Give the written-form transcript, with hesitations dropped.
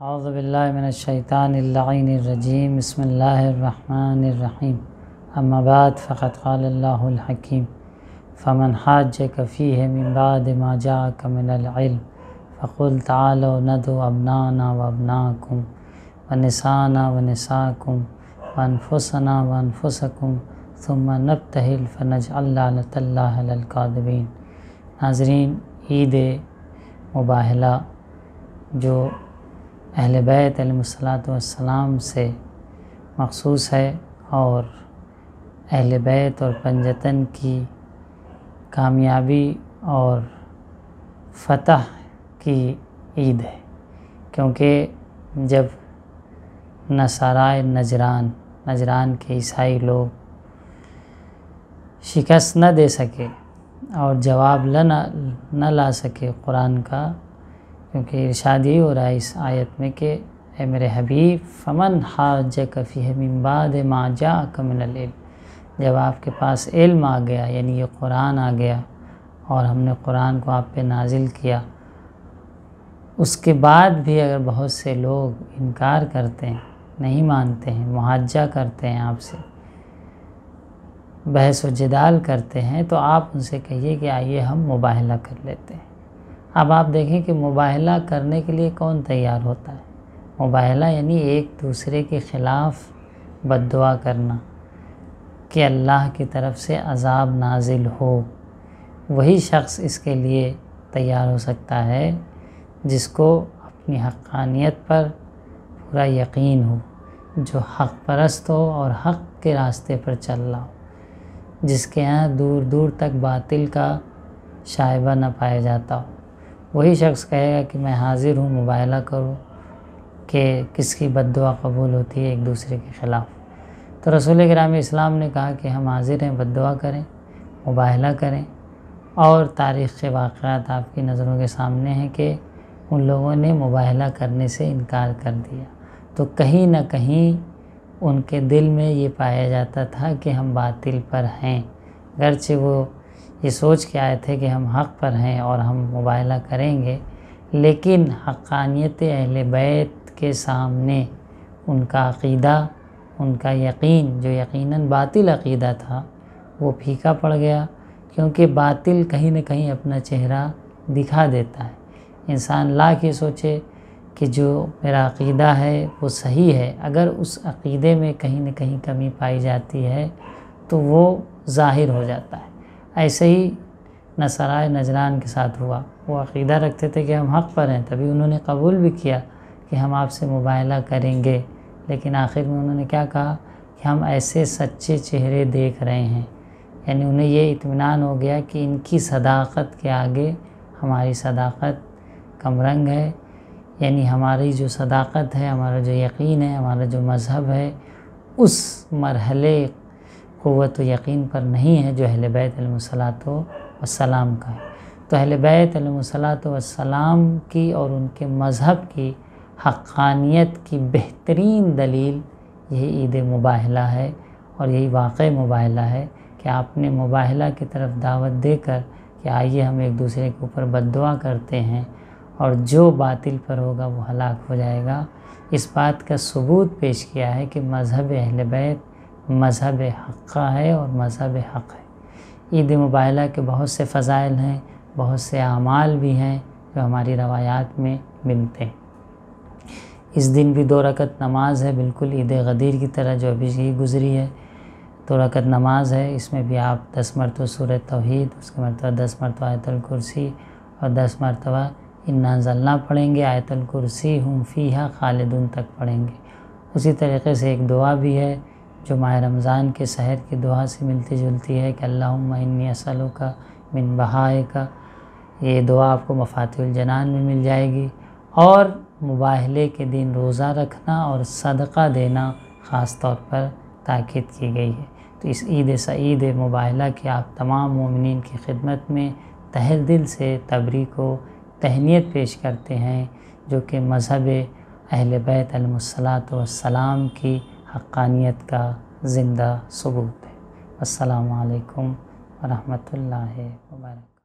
اعوذ باللہ من الشیطان اللعین الرجیم بسم اللہ الرحمن الرحیم اما بعد فقد قال اللہ الحکیم فمن حاجک فیہ من بعد ما جاءک من العلم فقل تعالوا ندعو ابناءنا وابناءکم ونساءنا ونساءکم وانفسنا وانفسکم ثم نبتہل فنجعل لعنۃ اللہ علی الکاذبین۔ ناظرین، عید مباہلہ جو اہل بیت علیہ الصلوۃ والسلام سے مخصوص ہے اور اہل بیت اور پنجتن کی کامیابی اور فتح کی عید ہے، کیونکہ جب نصارائے نجران کے عیسائی لوگ شکست نہ دے سکے اور جواب نہ لا سکے قرآن کا، کیونکہ ارشاد یہی ہو رہا ہے اس آیت میں کہ اے میرے حبیب فمن حاجک فیہ من بعد ما جاءک من العلم، جب آپ کے پاس علم آ گیا، یعنی یہ قرآن آ گیا اور ہم نے قرآن کو آپ پہ نازل کیا، اس کے بعد بھی اگر بہت سے لوگ انکار کرتے ہیں، نہیں مانتے ہیں، محاجہ کرتے ہیں، آپ سے بحث و جدال کرتے ہیں، تو آپ ان سے کہیے کہ آئیے ہم مباہلہ کر لیتے ہیں۔ اب آپ دیکھیں کہ مباہلہ کرنے کے لیے کون تیار ہوتا ہے؟ مباہلہ یعنی ایک دوسرے کے خلاف بد دعا کرنا کہ اللہ کی طرف سے عذاب نازل ہو، وہی شخص اس کے لیے تیار ہو سکتا ہے جس کو اپنی حقانیت پر پورا یقین ہو، جو حق پرست ہو اور حق کے راستے پر چل رہا ہو، جس کے یہاں دور دور تک باطل کا شائبہ نہ پایا جاتا ہو۔ وہی شخص کہے گا کہ میں حاضر ہوں مباہلہ کروں کہ کس کی بد دعا قبول ہوتی ہے ایک دوسرے کے خلاف۔ تو رسول کرام اسلام نے کہا کہ ہم حاضر ہیں، بد دعا کریں، مباہلہ کریں، اور تاریخ کے واقعات آپ کی نظروں کے سامنے ہیں کہ ان لوگوں نے مباہلہ کرنے سے انکار کر دیا، تو کہیں نہ کہیں ان کے دل میں یہ پایا جاتا تھا کہ ہم باطل پر ہیں، اگرچہ وہ یہ سوچ کے آئے تھے کہ ہم حق پر ہیں اور ہم مباہلہ کریں گے، لیکن حقانیت اہل بیت کے سامنے ان کا عقیدہ، ان کا یقین جو یقیناً باطل عقیدہ تھا، وہ پھیکا پڑ گیا، کیونکہ باطل کہیں نہ کہیں اپنا چہرہ دکھا دیتا ہے۔ انسان لاکھ یہ سوچے کہ جو میرا عقیدہ ہے وہ صحیح ہے، اگر اس عقیدے میں کہیں نہ کہیں کمی پائی جاتی ہے تو وہ ظاہر ہو جاتا ہے۔ ایسے ہی نصارائے نجران کے ساتھ ہوا، وہ عقیدہ رکھتے تھے کہ ہم حق پر ہیں، تبھی انہوں نے قبول بھی کیا کہ ہم آپ سے مباہلہ کریں گے، لیکن آخر میں انہوں نے کیا کہا کہ ہم ایسے سچے چہرے دیکھ رہے ہیں، یعنی انہیں یہ اطمینان ہو گیا کہ ان کی صداقت کے آگے ہماری صداقت کم رنگ ہے، یعنی ہماری جو صداقت ہے، ہمارا جو یقین ہے، ہمارا جو مذہب ہے، اس مرحلے قوت و یقین پر نہیں ہے جو اہل بیت علیہ الصلوۃ والسلام کا ہے۔ تو اہل بیت علیہ الصلوۃ والسلام کی اور ان کے مذہب کی حقانیت کی بہترین دلیل یہی عید مباہلہ ہے، اور یہی واقع مباہلہ ہے کہ آپ نے مباہلہ کی طرف دعوت دے کر کہ آئیے ہم ایک دوسرے کے اوپر بد دعا کرتے ہیں، اور جو باطل پر ہوگا وہ ہلاک ہو جائے گا، اس بات کا ثبوت پیش کیا ہے کہ مذہب اہل بیت مذہب حقہ ہے اور مذہب حق ہے۔ عید مباہلہ کے بہت سے فضائل ہیں، بہت سے اعمال بھی ہیں جو ہماری روایات میں ملتے ہیں۔ اس دن بھی 2 رکعت نماز ہے، بالکل عید غدیر کی طرح جو ابھی گزری ہے، 2 رکعت نماز ہے، اس میں بھی آپ 10 مرتبہ سورہ توحید، اس کے مرتبہ 10 مرتبہ آیت الکرسی اور 10 مرتبہ انا انزلنا پڑھیں گے، آیت الکرسی ہم فیہا خالدون تک پڑھیں گے۔ اسی طریقے سے ایک دعا بھی ہے جو ماہ رمضان کے سحر کی دعا سے ملتی جلتی ہے کہ اللہم انی اسألک من بہائک، یہ دعا آپ کو مفاتیح الجنان میں مل جائے گی۔ اور مباہلے کے دن روزہ رکھنا اور صدقہ دینا خاص طور پر تاکید کی گئی ہے۔ تو اس عید سعید مباہلہ کی آپ تمام مومنین کی خدمت میں تہہ دل سے تبریک و تہنیت پیش کرتے ہیں، جو کہ مذہب اہل بیت علیہ الصلوۃ والسلام کی حقانیت کا زندہ ثبوت ہے۔ السلام علیکم ورحمۃ اللہ وبرکاتہ۔